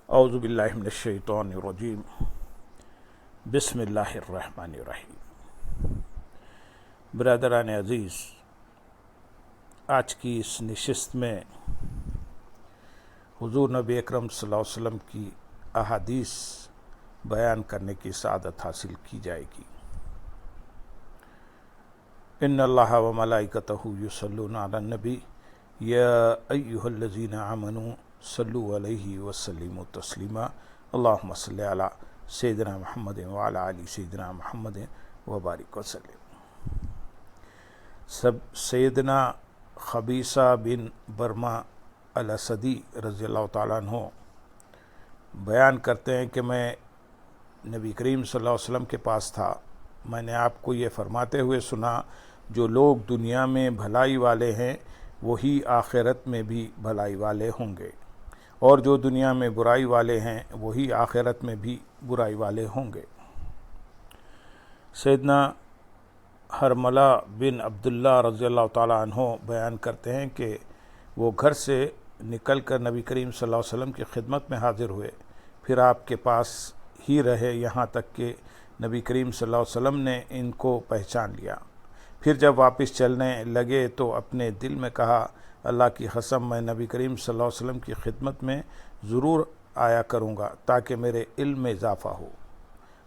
اعوذ باللہ من الشیطان الرجیم بسم اللہ الرحمن الرحیم۔ برادران عزیز، آج کی اس نشست میں حضور نبی اکرم صلی اللہ علیہ وسلم کی احادیث بیان کرنے کی سعادت حاصل کی جائے گی۔ ان اللہ و ملائکتہ یصلون علی النبی یا ایہا الذین آمنوا صلوا علیہ وسلموا تسلیما اللہم صلی علی سیدنا محمد وعلی آل سیدنا محمد وبارک وسلم۔ سیدنا خبیثہ بن برما الاسدی رضی اللہ تعالیٰ عنہ بیان کرتے ہیں کہ میں نبی کریم صلی اللہ علیہ وسلم کے پاس تھا۔ میں نے آپ کو یہ فرماتے ہوئے سنا، جو لوگ دنیا میں بھلائی والے ہیں وہی آخرت میں بھی بھلائی والے ہوں گے، اور جو دنیا میں برائی والے ہیں وہی آخرت میں بھی برائی والے ہوں گے۔ سیدنا حرملہ بن عبداللہ رضی اللہ تعالیٰ عنہ بیان کرتے ہیں کہ وہ گھر سے نکل کر نبی کریم صلی اللہ علیہ وسلم کی خدمت میں حاضر ہوئے، پھر آپ کے پاس ہی رہے یہاں تک کہ نبی کریم صلی اللہ علیہ وسلم نے ان کو پہچان لیا۔ پھر جب واپس چلنے لگے تو اپنے دل میں کہا، اللہ کی قسم میں نبی کریم صلی اللہ علیہ وسلم کی خدمت میں ضرور آیا کروں گا تاکہ میرے علم میں اضافہ ہو۔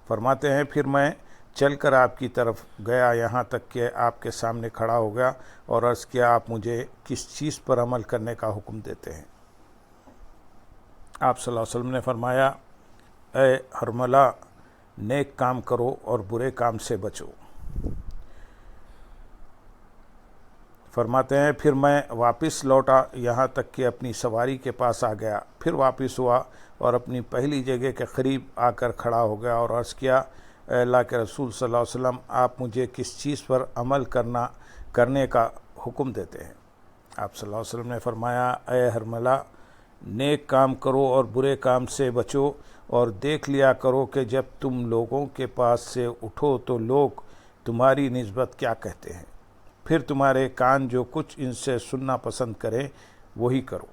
فرماتے ہیں پھر میں چل کر آپ کی طرف گیا یہاں تک کہ آپ کے سامنے کھڑا ہو گیا اور عرض کیا، آپ مجھے کس چیز پر عمل کرنے کا حکم دیتے ہیں؟ آپ صلی اللہ علیہ وسلم نے فرمایا، اے حرملہ، نیک کام کرو اور برے کام سے بچو۔ فرماتے ہیں پھر میں واپس لوٹا یہاں تک کہ اپنی سواری کے پاس آ گیا، پھر واپس ہوا اور اپنی پہلی جگہ کے قریب آ کر کھڑا ہو گیا اور عرض کیا، اے اللہ کے رسول صلی اللہ علیہ وسلم، آپ مجھے کس چیز پر عمل کرنے کا حکم دیتے ہیں؟ آپ صلی اللہ علیہ وسلم نے فرمایا، اے حرملہ، نیک کام کرو اور برے کام سے بچو، اور دیکھ لیا کرو کہ جب تم لوگوں کے پاس سے اٹھو تو لوگ تمہاری نسبت کیا کہتے ہیں، پھر تمہارے کان جو کچھ ان سے سننا پسند کریں وہی کرو،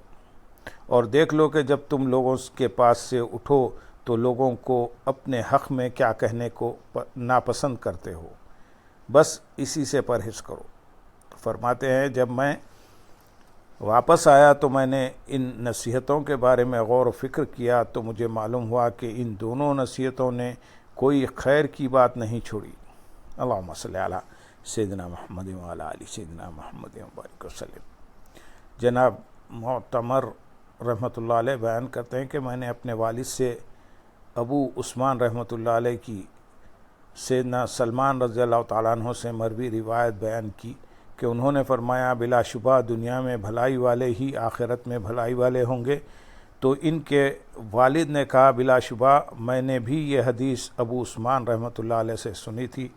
اور دیکھ لو کہ جب تم لوگوں کے پاس سے اٹھو تو لوگوں کو اپنے حق میں کیا کہنے کو ناپسند کرتے ہو، بس اسی سے پرہیز کرو۔ فرماتے ہیں جب میں واپس آیا تو میں نے ان نصیحتوں کے بارے میں غور و فکر کیا تو مجھے معلوم ہوا کہ ان دونوں نصیحتوں نے کوئی خیر کی بات نہیں چھوڑی۔ اللہم صلی علی سیدنا محمد وعلی آل سیدنا محمد وبارک وسلم۔ جناب معتمر رحمۃ اللہ علیہ بیان کرتے ہیں کہ میں نے اپنے والد سے ابو عثمان رحمۃ اللہ علیہ کی سیدنا سلمان رضی اللہ تعالیٰ عنہ سے مروی روایت بیان کی کہ انہوں نے فرمایا، بلا شبہ دنیا میں بھلائی والے ہی آخرت میں بھلائی والے ہوں گے۔ تو ان کے والد نے کہا، بلا شبہ میں نے بھی یہ حدیث ابو عثمان رحمۃ اللہ علیہ سے سنی تھی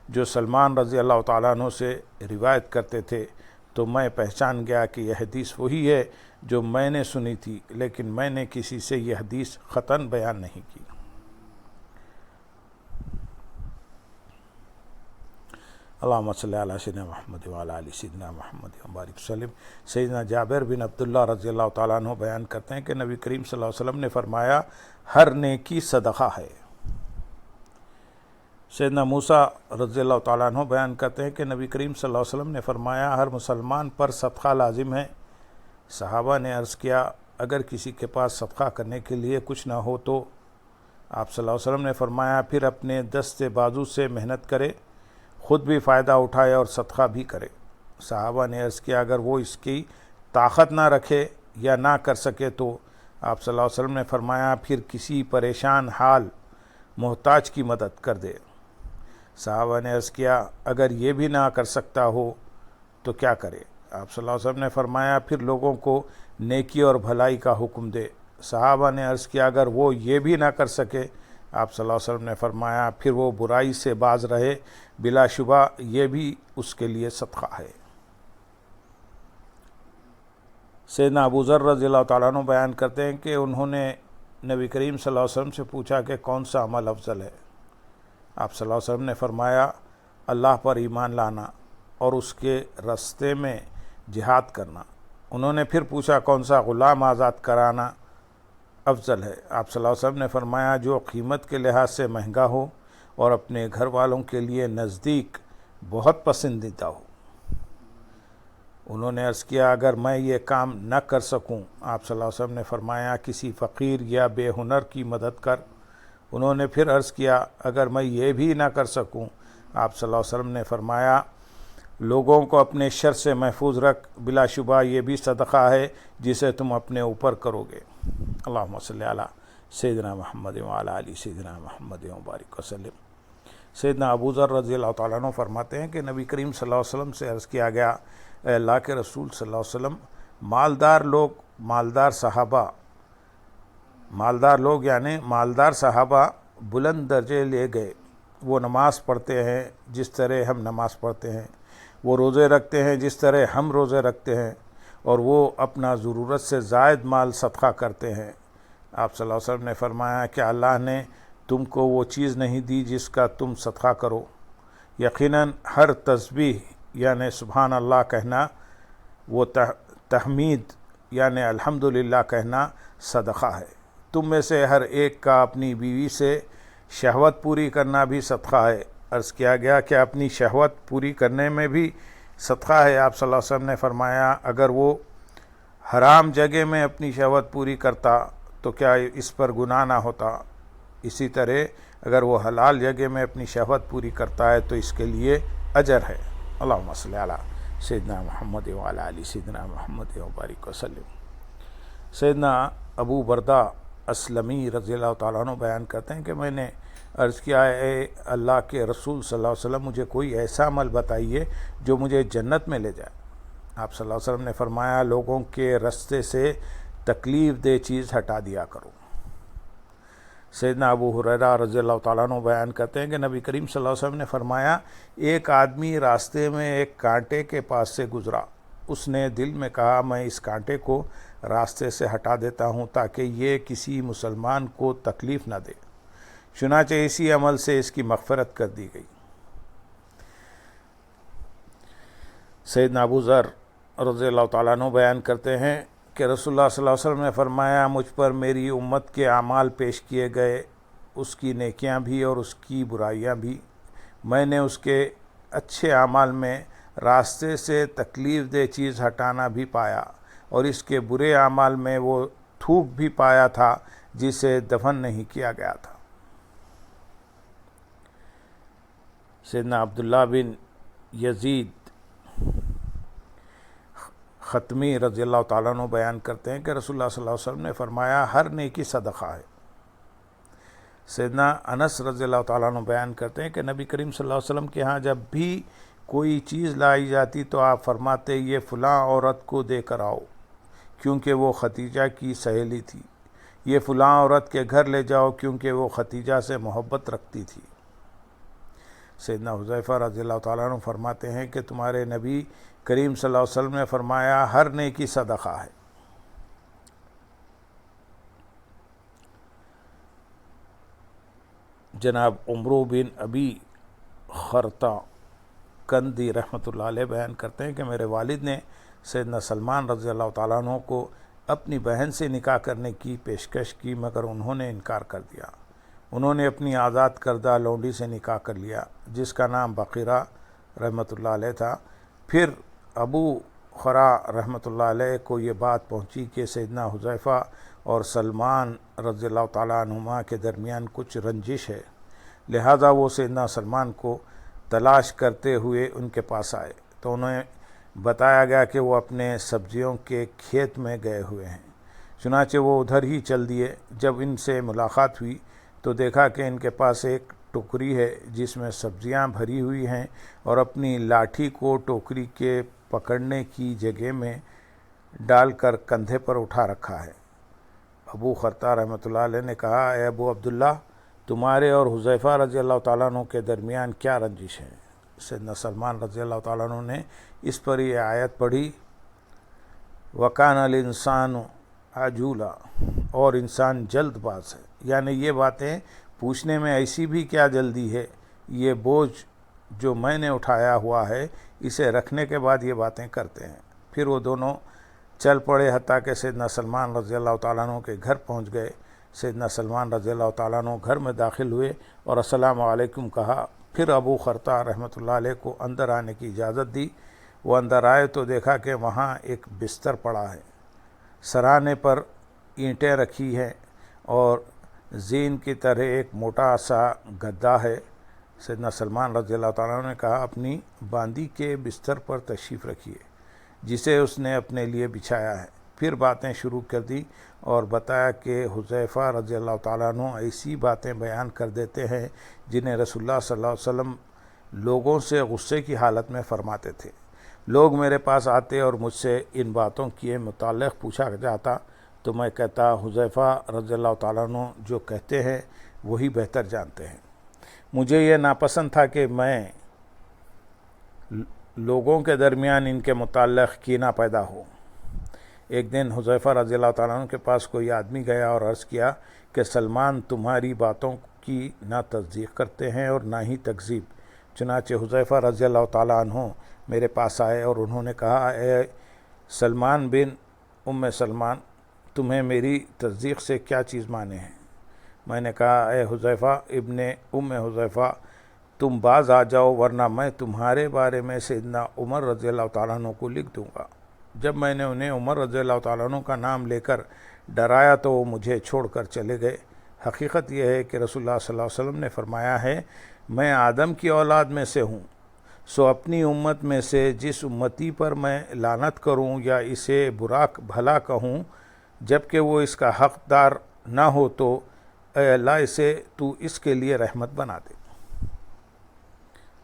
جو سلمان رضی اللہ تعالیٰ عنہ سے روایت کرتے تھے، تو میں پہچان گیا کہ یہ حدیث وہی ہے جو میں نے سنی تھی، لیکن میں نے کسی سے یہ حدیث خطاً بیان نہیں کی۔ اللہم صلی علی سیدنا محمد وعلی آل سیدنا محمد وبارک وسلم۔ سیدنا جابر بن عبداللہ رضی اللہ تعالیٰ عنہ بیان کرتے ہیں کہ نبی کریم صلی اللہ علیہ وسلم نے فرمایا، ہر نیکی صدقہ ہے۔ سیدنا موسیٰ رضی اللہ تعالیٰ عنہ بیان کرتے ہیں کہ نبی کریم صلی اللہ علیہ وسلم نے فرمایا، ہر مسلمان پر صدقہ لازم ہے۔ صحابہ نے عرض کیا، اگر کسی کے پاس صدقہ کرنے کے لیے کچھ نہ ہو تو؟ آپ صلی اللہ علیہ وسلم نے فرمایا، پھر اپنے دست بازو سے محنت کرے، خود بھی فائدہ اٹھائے اور صدقہ بھی کرے۔ صحابہ نے عرض کیا، اگر وہ اس کی طاقت نہ رکھے یا نہ کر سکے تو؟ آپ صلی اللہ علیہ وسلم نے فرمایا، پھر کسی پریشان حال محتاج کی مدد کر دے۔ صحابہ نے عرض کیا، اگر یہ بھی نہ کر سکتا ہو تو کیا کرے؟ آپ صلی اللہ علیہ وسلم نے فرمایا، پھر لوگوں کو نیکی اور بھلائی کا حکم دے۔ صحابہ نے عرض کیا، اگر وہ یہ بھی نہ کر سکے؟ آپ صلی اللہ علیہ وسلم نے فرمایا، پھر وہ برائی سے باز رہے، بلا شبہ یہ بھی اس کے لیے صدقہ ہے۔ سیدنا ابو ذر رضی اللہ تعالیٰ عنہ بیان کرتے ہیں کہ انہوں نے نبی کریم صلی اللہ علیہ وسلم سے پوچھا کہ کون سا عمل افضل ہے؟ آپ صلی اللہ علیہ وسلم نے فرمایا، اللہ پر ایمان لانا اور اس کے راستے میں جہاد کرنا۔ انہوں نے پھر پوچھا، کون سا؟ غلام آزاد کرانا۔ افضل ہے۔ آپ صلی اللہ علیہ وسلم نے فرمایا جو قیمت کے لحاظ سے مہنگا ہو اور اپنے گھر والوں کے لیے نزدیک بہت پسندیدہ ہو۔ انہوں نے عرض کیا اگر میں یہ کام نہ کر سکوں، آپ صلی اللہ علیہ وسلم نے فرمایا کسی فقیر یا بے ہنر کی مدد کر۔ انہوں نے پھر عرض کیا اگر میں یہ بھی نہ کر سکوں، آپ صلی اللہ علیہ وسلم نے فرمایا لوگوں کو اپنے شر سے محفوظ رکھ، بلا شبہ یہ بھی صدقہ ہے جسے تم اپنے اوپر کرو گے۔ اللہم صلی علی سیدنا محمد وعلی آل سیدنا محمد وبارک وسلم۔ سیدنا ابو ذر رضی اللہ تعالیٰ عنہ فرماتے ہیں کہ نبی کریم صلی اللہ علیہ وسلم سے عرض کیا گیا اے اللہ کے رسول صلی اللہ علیہ وسلم، مالدار صحابہ بلند درجے لے گئے، وہ نماز پڑھتے ہیں جس طرح ہم نماز پڑھتے ہیں، وہ روزے رکھتے ہیں جس طرح ہم روزے رکھتے ہیں، اور وہ اپنا ضرورت سے زائد مال صدقہ کرتے ہیں۔ آپ صلی اللہ علیہ وسلم نے فرمایا کہ اللہ نے تم کو وہ چیز نہیں دی جس کا تم صدقہ کرو۔ یقیناً ہر تسبیح یعنی سبحان اللہ کہنا، وہ تحمید یعنی الحمدللہ کہنا صدقہ ہے۔ تم میں سے ہر ایک کا اپنی بیوی سے شہوت پوری کرنا بھی صدقہ ہے۔ عرض کیا گیا کہ اپنی شہوت پوری کرنے میں بھی صدقہ ہے؟ آپ صلی اللہ علیہ وسلم نے فرمایا اگر وہ حرام جگہ میں اپنی شہوت پوری کرتا تو کیا اس پر گناہ نہ ہوتا؟ اسی طرح اگر وہ حلال جگہ میں اپنی شہوت پوری کرتا ہے تو اس کے لیے اجر ہے۔ اللہم صلی علی سیدنا محمد وعلی آل سیدنا محمد وبارک وسلم۔ سیدنا ابو بردہ اسلمی رضی اللہ تعالیٰ عنہ بیان کرتے ہیں کہ میں نے عرض کیا اے اللہ کے رسول صلی اللہ علیہ وسلم مجھے کوئی ایسا عمل بتائیے جو مجھے جنت میں لے جائے۔ آپ صلی اللہ علیہ وسلم نے فرمایا لوگوں کے رستے سے تکلیف دہ چیز ہٹا دیا کرو۔ سیدنا ابو ہریرہ رضی اللہ تعالیٰ عنہ بیان کرتے ہیں کہ نبی کریم صلی اللہ علیہ وسلم نے فرمایا ایک آدمی راستے میں ایک کانٹے کے پاس سے گزرا، اس نے دل میں کہا میں اس کانٹے کو راستے سے ہٹا دیتا ہوں تاکہ یہ کسی مسلمان کو تکلیف نہ دے، چنانچہ اسی عمل سے اس کی مغفرت کر دی گئی۔ سیدنا ابو ذر رضی اللہ تعالیٰ عنہ بیان کرتے ہیں کہ رسول اللہ صلی اللہ علیہ وسلم نے فرمایا مجھ پر میری امت کے اعمال پیش کیے گئے، اس کی نیکیاں بھی اور اس کی برائیاں بھی۔ میں نے اس کے اچھے اعمال میں راستے سے تکلیف دہ چیز ہٹانا بھی پایا اور اس کے برے اعمال میں وہ تھوک بھی پایا تھا جسے دفن نہیں کیا گیا تھا۔ سیدنا عبداللہ بن یزید ختمی رضی اللہ تعالیٰ عنہ بیان کرتے ہیں کہ رسول اللہ صلی اللہ علیہ وسلم نے فرمایا ہر نیکی صدقہ ہے۔ سیدنا انس رضی اللہ تعالیٰ عنہ بیان کرتے ہیں کہ نبی کریم صلی اللہ علیہ وسلم کے ہاں جب بھی کوئی چیز لائی جاتی تو آپ فرماتے یہ فلاں عورت کو دے کر آؤ کیونکہ وہ ختیجہ کی سہیلی تھی، یہ فلاں عورت کے گھر لے جاؤ کیونکہ وہ ختیجہ سے محبت رکھتی تھی۔ سیدنا حذیفہ رضی اللہ تعالیٰ عنہ فرماتے ہیں کہ تمہارے نبی کریم صلی اللہ علیہ وسلم نے فرمایا ہر نیکی صدقہ ہے۔ جناب عمرو بن ابی خرطہ کندی رحمۃ اللہ علیہ بیان کرتے ہیں کہ میرے والد نے سیدنا سلمان رضی اللہ تعالیٰ عنہ کو اپنی بہن سے نکاح کرنے کی پیشکش کی مگر انہوں نے انکار کر دیا۔ انہوں نے اپنی آزاد کردہ لونڈی سے نکاح کر لیا جس کا نام بقیرہ رحمۃ اللہ علیہ تھا۔ پھر ابو خرا رحمۃ اللہ علیہ کو یہ بات پہنچی کہ سیدنا حذیفہ اور سلمان رضی اللہ تعالیٰ عنہما کے درمیان کچھ رنجش ہے، لہذا وہ سیدنا سلمان کو تلاش کرتے ہوئے ان کے پاس آئے تو انہیں بتایا گیا کہ وہ اپنے سبزیوں کے کھیت میں گئے ہوئے ہیں، چنانچہ وہ ادھر ہی چل دیے۔ جب ان سے ملاقات ہوئی تو دیکھا کہ ان کے پاس ایک ٹوکری ہے جس میں سبزیاں بھری ہوئی ہیں اور اپنی لاٹھی کو ٹوکری کے پکڑنے کی جگہ میں ڈال کر کندھے پر اٹھا رکھا ہے۔ ابو خرطہ رحمۃ اللہ علیہ نے کہا اے ابو عبداللہ تمہارے اور حذیفہ رضی اللہ تعالیٰ عنہ کے درمیان کیا رنجش ہے؟ سیدنا سلمان رضی اللہ تعالیٰ عنہ نے اس پر یہ آیت پڑھی وَكَانَ الْإِنسَانُ عَجُولًا، اور انسان جلد باز ہے، یعنی یہ باتیں پوچھنے میں ایسی بھی کیا جلدی ہے، یہ بوجھ جو میں نے اٹھایا ہوا ہے اسے رکھنے کے بعد یہ باتیں کرتے ہیں۔ پھر وہ دونوں چل پڑے حتیٰ کہ سیدنا سلمان رضی اللہ تعالیٰ عنہ کے گھر پہنچ گئے۔ سیدنا سلمان رضی اللہ تعالیٰ عنہ گھر میں داخل ہوئے اور السلام علیکم کہا۔ پھر ابو خرطہ رحمۃ اللہ علیہ کو اندر آنے کی اجازت دی۔ وہ اندر آئے تو دیکھا کہ وہاں ایک بستر پڑا ہے، سرانے پر اینٹیں رکھی ہیں اور زین کی طرح ایک موٹا سا گدا ہے۔ سیدنا سلمان رضی اللہ تعالیٰ عنہ نے کہا اپنی باندی کے بستر پر تشریف رکھیے جسے اس نے اپنے لیے بچھایا ہے۔ پھر باتیں شروع کر دی اور بتایا کہ حذیفہ رضی اللہ تعالیٰ عنہ ایسی باتیں بیان کر دیتے ہیں جنہیں رسول اللہ صلی اللہ علیہ وسلم لوگوں سے غصے کی حالت میں فرماتے تھے۔ لوگ میرے پاس آتے اور مجھ سے ان باتوں کے متعلق پوچھا جاتا تو میں کہتا حذیفہ رضی اللہ تعالیٰ عنہ جو کہتے ہیں وہی بہتر جانتے ہیں۔ مجھے یہ ناپسند تھا کہ میں لوگوں کے درمیان ان کے متعلق کینہ پیدا ہو۔ ایک دن حذیفہ رضی اللہ تعالیٰ عنہ کے پاس کوئی آدمی گیا اور عرض کیا کہ سلمان تمہاری باتوں کی نہ تصدیق کرتے ہیں اور نہ ہی تکذیب۔ چنانچہ حذیفہ رضی اللہ تعالیٰ عنہ میرے پاس آئے اور انہوں نے کہا اے سلمان بن ام سلمان، تمہیں میری تصدیق سے کیا چیز مانے ہیں؟ میں نے کہا اے حذیفہ ابن ام حذیفہ، تم باز آ جاؤ ورنہ میں تمہارے بارے میں سیدنا عمر رضی اللہ تعالیٰ عنہ کو لکھ دوں گا۔ جب میں نے انہیں عمر رضی اللہ تعالیٰ عنہ کا نام لے کر ڈرایا تو وہ مجھے چھوڑ کر چلے گئے۔ حقیقت یہ ہے کہ رسول اللہ صلی اللہ علیہ وسلم نے فرمایا ہے میں آدم کی اولاد میں سے ہوں، سو اپنی امت میں سے جس امتی پر میں لعنت کروں یا اسے برا بھلا کہوں جبکہ وہ اس کا حقدار نہ ہو تو اے اللہ اسے تو اس کے لیے رحمت بنا دے۔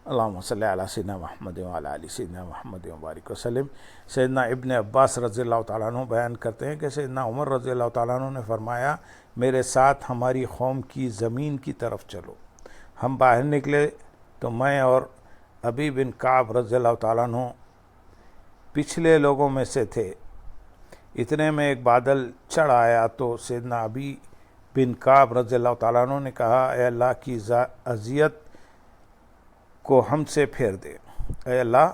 اللہم صلی علی سیدنا محمد وعلی آل سیدنا محمد وبارک وسلم۔ سیدنا ابن عباس رضی اللہ تعالیٰ عنہ بیان کرتے ہیں کہ سیدنا عمر رضی اللہ تعالیٰ عنہ نے فرمایا میرے ساتھ ہماری قوم کی زمین کی طرف چلو۔ ہم باہر نکلے تو میں اور ابی بن کعب رضی اللہ تعالیٰ عنہ پچھلے لوگوں میں سے تھے۔ اتنے میں ایک بادل چڑھ آیا تو سیدنا ابی بن کعب رضی اللہ تعالیٰ عنہ نے کہا اے اللہ کی اذیت کو ہم سے پھیر دے، اے اللہ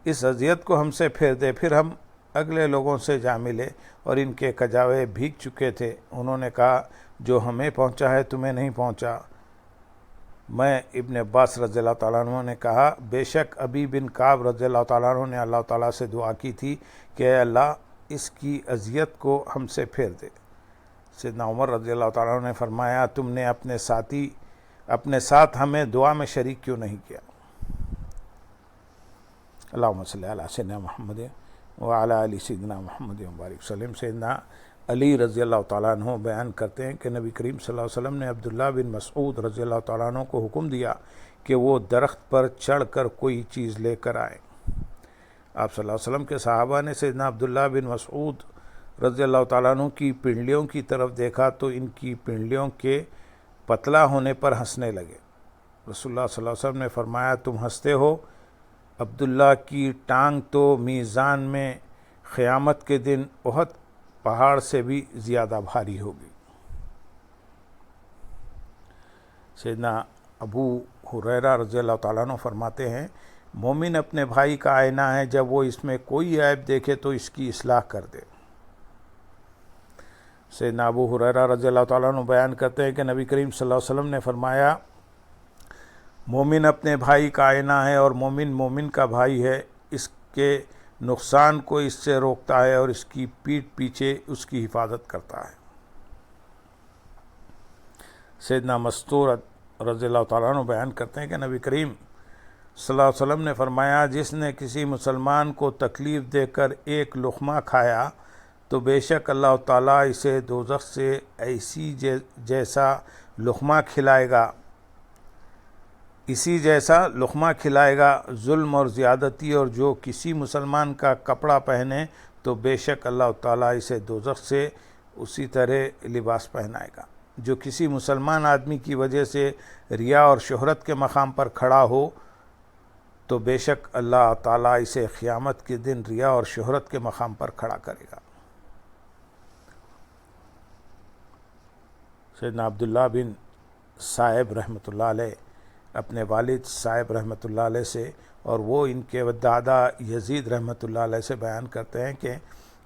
اس اذیت کو ہم سے پھیر دے۔ پھر ہم اگلے لوگوں سے جا ملے اور ان کے کجاوے بھیگ چکے تھے۔ انہوں نے کہا جو ہمیں پہنچا ہے تمہیں نہیں پہنچا۔ میں ابن عباس رضی اللہ تعالیٰ عنہ نے کہا بے شک ابی بن کعب رضی اللہ تعالیٰ عنہ نے اللہ تعالیٰ سے دعا کی تھی کہ اے اللہ اس کی اذیت کو ہم سے پھیر دے۔ سیدنا عمر رضی اللہ تعالیٰ عنہ نے فرمایا تم نے اپنے ساتھ ہمیں دعا میں شریک کیوں نہیں کیا؟ اللہم صلی علی سیدنا محمد وعلی آل سیدنا محمد وبارک وسلم۔ سیدنا علی رضی اللہ تعالیٰ عنہ بیان کرتے ہیں کہ نبی کریم صلی اللہ علیہ وسلم نے عبداللہ بن مسعود رضی اللہ تعالیٰ عنہ کو حکم دیا کہ وہ درخت پر چڑھ کر کوئی چیز لے کر آئیں۔ آپ صلی اللہ علیہ وسلم کے صحابہ نے سیدنا عبداللہ بن مسعود رضی اللہ تعالیٰ عنہ کی پنڈلیوں کی طرف دیکھا تو ان کی پنڈلیوں کے پتلا ہونے پر ہنسنے لگے۔ رسول اللہ صلی اللہ علیہ وسلم نے فرمایا تم ہنستے ہو، عبداللہ کی ٹانگ تو میزان میں قیامت کے دن احد پہاڑ سے بھی زیادہ بھاری ہوگی۔ سیدنا ابو ہریرہ رضی اللہ تعالیٰ عنہ فرماتے ہیں مومن اپنے بھائی کا آئینہ ہے، جب وہ اس میں کوئی عیب دیکھے تو اس کی اصلاح کر دے۔ سیدنا ابو ہریرہ رضی اللہ تعالیٰ عنہ بیان کرتے ہیں کہ نبی کریم صلی اللہ علیہ وسلم نے فرمایا مومن اپنے بھائی کا آئینہ ہے اور مومن کا بھائی ہے، اس کے نقصان کو اس سے روکتا ہے اور اس کی پیٹھ پیچھے اس کی حفاظت کرتا ہے۔ سیدنا مستور رضی اللہ تعالیٰ عنہ بیان کرتے ہیں کہ نبی کریم صلی اللہ علیہ وسلم نے فرمایا جس نے کسی مسلمان کو تکلیف دے کر ایک لقمہ کھایا تو بے شک اللہ تعالیٰ اسے دوزخ سے اسی جیسا لقمہ کھلائے گا۔ ظلم اور زیادتی اور جو کسی مسلمان کا کپڑا پہنے تو بے شک اللہ تعالیٰ اسے دوزخ سے اسی طرح لباس پہنائے گا۔ جو کسی مسلمان آدمی کی وجہ سے ریا اور شہرت کے مقام پر کھڑا ہو تو بے شک اللہ تعالیٰ اسے قیامت کے دن ریا اور شہرت کے مقام پر کھڑا کرے گا۔ سیدنا عبداللہ بن صائب رحمۃ اللہ علیہ اپنے والد صائب رحمۃ اللہ علیہ سے اور وہ ان کے دادا یزید رحمۃ اللہ علیہ سے بیان کرتے ہیں کہ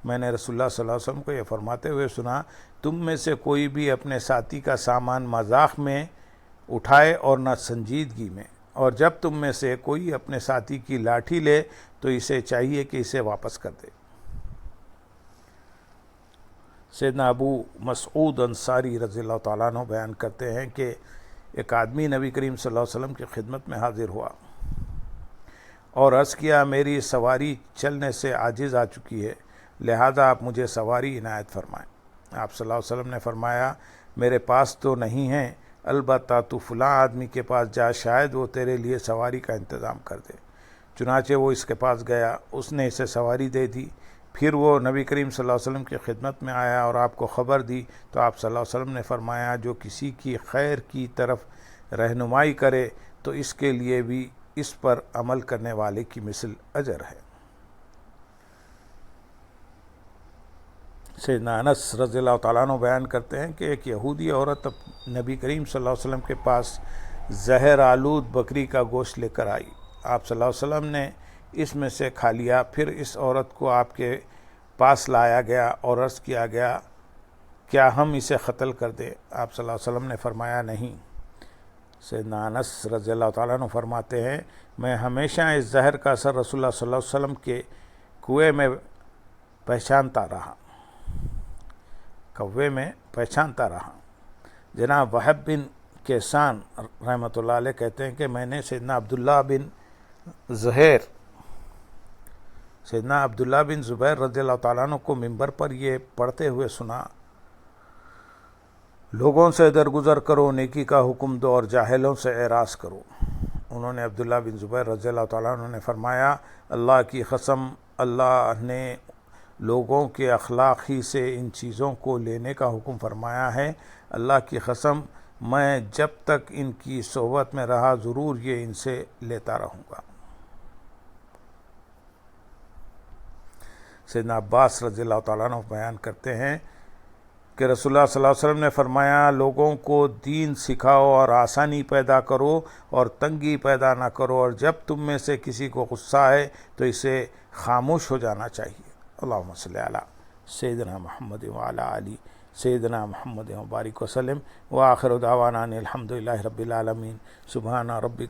میں نے رسول اللہ صلی اللہ علیہ وسلم کو یہ فرماتے ہوئے سنا، تم میں سے کوئی بھی اپنے ساتھی کا سامان مذاق میں اٹھائے اور نہ سنجیدگی میں، اور جب تم میں سے کوئی اپنے ساتھی کی لاٹھی لے تو اسے چاہیے کہ اسے واپس کر دے۔ سیدنا ابو مسعود انصاری رضی اللہ تعالیٰ عنہ بیان کرتے ہیں کہ ایک آدمی نبی کریم صلی اللہ علیہ وسلم کی خدمت میں حاضر ہوا اور عرض کیا، میری سواری چلنے سے عاجز آ چکی ہے، لہذا آپ مجھے سواری عنایت فرمائیں۔ آپ صلی اللہ علیہ وسلم نے فرمایا، میرے پاس تو نہیں ہے، البتہ تو فلاں آدمی کے پاس جا، شاید وہ تیرے لیے سواری کا انتظام کر دے۔ چنانچہ وہ اس کے پاس گیا، اس نے اسے سواری دے دی۔ پھر وہ نبی کریم صلی اللہ علیہ وسلم کی خدمت میں آیا اور آپ کو خبر دی تو آپ صلی اللہ علیہ وسلم نے فرمایا، جو کسی کی خیر کی طرف رہنمائی کرے تو اس کے لیے بھی اس پر عمل کرنے والے کی مثل اجر ہے۔ سیدنا انس رضی اللہ تعالیٰ عنہ بیان کرتے ہیں کہ ایک یہودی عورت نبی کریم صلی اللہ علیہ وسلم کے پاس زہر آلود بکری کا گوشت لے کر آئی۔ آپ صلی اللہ علیہ وسلم نے اس میں سے کھا لیا۔ پھر اس عورت کو آپ کے پاس لایا گیا اور عرض کیا گیا، کیا ہم اسے قتل کر دیں؟ آپ صلی اللہ علیہ وسلم نے فرمایا، نہیں۔ سیدنا انس رضی اللہ تعالیٰ عنہ فرماتے ہیں، میں ہمیشہ اس زہر کا اثر رسول اللہ صلی اللہ علیہ وسلم کے کوے میں پہچانتا رہا۔ جناب وہب بن کیسان رحمۃ اللہ علیہ کہتے ہیں کہ میں نے سیدنا عبداللہ بن زبیر رضی اللہ تعالیٰ عنہ کو منبر پر یہ پڑھتے ہوئے سنا، لوگوں سے درگزر کرو، نیکی کا حکم دو اور جاہلوں سے اعراض کرو۔ انہوں نے عبداللہ بن زبیر رضی اللہ تعالیٰ عنہ نے فرمایا، اللہ کی قسم، اللہ نے لوگوں کے اخلاق ہی سے ان چیزوں کو لینے کا حکم فرمایا ہے۔ اللہ کی قسم، میں جب تک ان کی صحبت میں رہا ضرور یہ ان سے لیتا رہوں گا۔ سیدنا عباس رضی اللہ تعالیٰ عنہ بیان کرتے ہیں کہ رسول اللہ صلی اللہ علیہ وسلم نے فرمایا، لوگوں کو دین سکھاؤ اور آسانی پیدا کرو اور تنگی پیدا نہ کرو، اور جب تم میں سے کسی کو غصہ آئے تو اسے خاموش ہو جانا چاہیے۔ اللہم صلی علی سیدنا محمد وعلی آلہ سیدنا محمد وبارک وسلم، وآخر دعوانا ان الحمد للہ رب العالمین۔ سبحان ربک